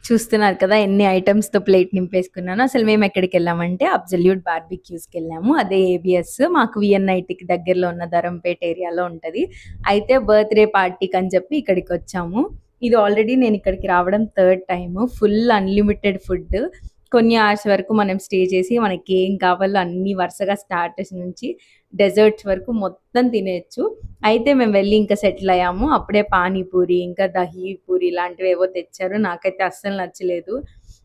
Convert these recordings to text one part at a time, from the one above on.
చూస్తున్నారు కదా ఎన్ని ఐటెమ్స్‌తో ప్లేట్ నింపేసుకున్నానో. అసలు మేమెక్కడికెళ్ళామంటే అబ్సల్యూట్ బార్బిక్యూస్‌కెళ్ళాము. అదే ఏబీఎస్ మాకు వీఎన్ఐటీకి దగ్గరలో ఉన్న ధరంపేట ఏరియాలో ఉంటది. అయితే బర్త్‌డే పార్టీకని చెప్పి ఇక్కడికొచ్చాము. ఇది ఆల్రెడీ నేనిక్కడికి రావడం third time. Full unlimited food. కొన్ని అవర్స్ వరకు మనం స్టే చేసి మనకేం కావాలో అన్నీ వరుసగా స్టార్టర్స్ నుంచి డెజర్ట్స్ వరకు మొత్తం తినేయొచ్చు. అయితే మేము వెళ్ళి ఇంకా సెటిల్ అయ్యాము. అప్పుడే పానీపూరి, ఇంకా దహీ పూరి ఇలాంటివేవో తెచ్చారు. నాకైతే అస్సలు నచ్చలేదు.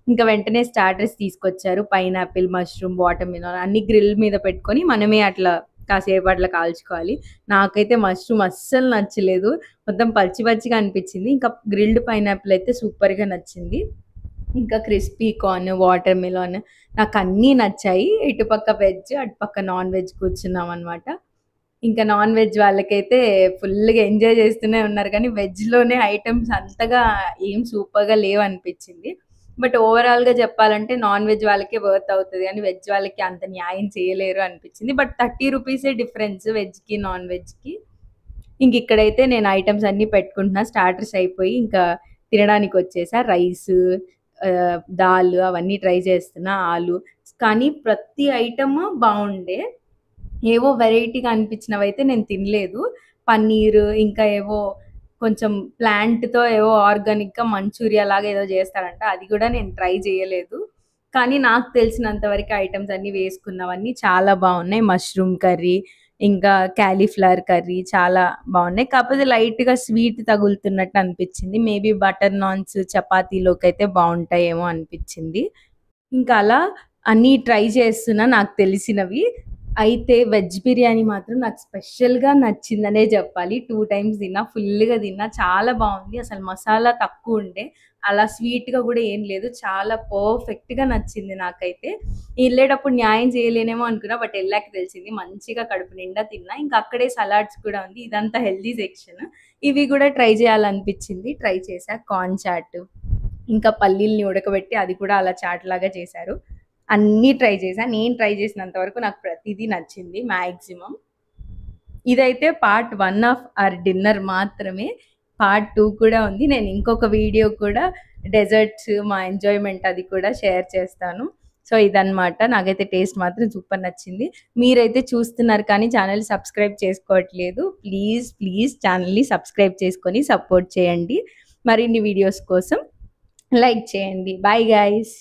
ఇంకా వెంటనే స్టార్టర్స్ తీసుకొచ్చారు. పైనాపిల్, మష్రూమ్, వాటర్ మిలన్ అన్నీ గ్రిల్ మీద పెట్టుకొని మనమే అట్లా కాసేపు అట్లా కాల్చుకోవాలి. నాకైతే మష్రూమ్ అస్సలు నచ్చలేదు. మొత్తం పచ్చి పచ్చిగా అనిపించింది. ఇంకా గ్రిల్డ్ పైనాపిల్ అయితే సూపర్‌గా నచ్చింది. ఇంకా క్రిస్పీ కార్న్, వాటర్ మిలన్ నాకన్నీ నచ్చాయి. ఇటుపక్క వెజ్, అటుపక్క నాన్ వెజ్ కూర్చున్నామనమాట. ఇంకా నాన్ వెజ్ వాళ్ళకైతే ఫుల్‌గా ఎంజాయ్ చేస్తూనే ఉన్నారు కానీ, వెజ్‌లోనే ఐటెమ్స్ అంతగా ఏం సూపర్‌గా లేవనిపించింది. బట్ ఓవరాల్‌గా చెప్పాలంటే నాన్ వెజ్ వాళ్ళకే వర్త్ అవుతది గానీ, వెజ్ వాళ్ళకి అంత న్యాయం చేయలేరు అనిపించింది. బట్ 30 రూపీసే డిఫరెన్స్ వెజ్‌కి, నాన్ వెజ్‌కి. ఇంకిక్కడైతే నేను ఐటెమ్స్ అన్నీ పెట్టుకుంటున్నా. స్టార్టర్స్ అయిపోయి ఇంకా తినడానికొచ్చేసా. రైసు, దాల్ అవన్నీ ట్రై చేస్తున్నా. ఆలు. కానీ ప్రతి ఐటెము బావుండే. ఏవో వెరైటీగా అనిపించినవైతే నేను తినలేదు. పన్నీరు, ఇంకా ఏవో కొంచెం ప్లాంట్‌తో ఏవో ఆర్గానిక్‌గా మంచూరియా లాగా ఏదో చేస్తారంట. అది గూడా నేను ట్రై చేయలేదు. కానీ నాకు తెలిసినంత వరకు ఐటెమ్స్ అన్నీ వేసుకున్నవన్నీ చాలా బావున్నాయి. మష్రూమ్ కర్రీ, ఇంకా కాలీఫ్లవర్ కర్రీ చాలా బావున్నాయి. కాకపోతే లైట్‌గా స్వీట్ తగులుతున్నట్టు అనిపించింది. మేబీ బటర్ నాన్స్, చపాతీలోకైతే బావుంటాయేమో అనిపించింది. ఇంకా అలా అన్నీ ట్రై చేస్తున్నా నాకు తెలిసినవి. అయితే వెజ్ బిర్యానీ మాత్రం నాకు స్పెషల్‌గా నచ్చిందనే జెప్పాలి. 2 టైమ్స్ తిన్నా. ఫుల్‌గా తిన్నా. చాలా బావుంది. అసలు మసాలా తక్కువుండే. అలా స్వీట్‌గా గూడా ఏం లేదు. చాలా పర్ఫెక్ట్‌గా నచ్చింది నాకైతే. ఎళ్ళేటప్పుడు న్యాయం చేయలేనేమో అనుకున్నా. బట్ ఎళ్ళాక తెలిసింది. మంచిగా కడుపు నిండా తిన్నా. ఇంకా అక్కడే సలాడ్స్ కూడా ఉంది. ఇదంతా హెల్తీ సెక్షన్. ఇవి గూడా ట్రై చేయాలనిపించింది. ట్రై చేశా. కార్న్ చాట్, ఇంకా పల్లీల్ని ఉడకబెట్టి అది కూడా అలా చాట్‌లాగా చేశారు. అన్నీ ట్రై చేశా. నేను ట్రై చేసినంత వరకు నాకు ప్రతీదీ నచ్చింది మాక్సిమం. ఇదైతే పార్ట్ 1 ఆఫ్ అవర్ డిన్నర్ మాత్రమే. పార్ట్ 2 కూడా ఉంది. నేను ఇంకొక వీడియో కూడా డెజర్ట్స్ మా ఎంజాయ్‌మెంట్ అది కూడా షేర్ చేస్తాను. సో, ఇదన్నమాట. నాకైతే టేస్ట్ మాత్రం సూపర్ నచ్చింది. మీరైతే చూస్తున్నారు కానీ ఛానెల్ సబ్స్క్రైబ్ చేసుకోవట్లేదు. ప్లీజ్, ప్లీజ్ ఛానెల్‌ని సబ్స్క్రైబ్ చేసుకొని సపోర్ట్ చేయండి. మరిన్ని వీడియోస్ కోసం లైక్ చేయండి. Bye guys.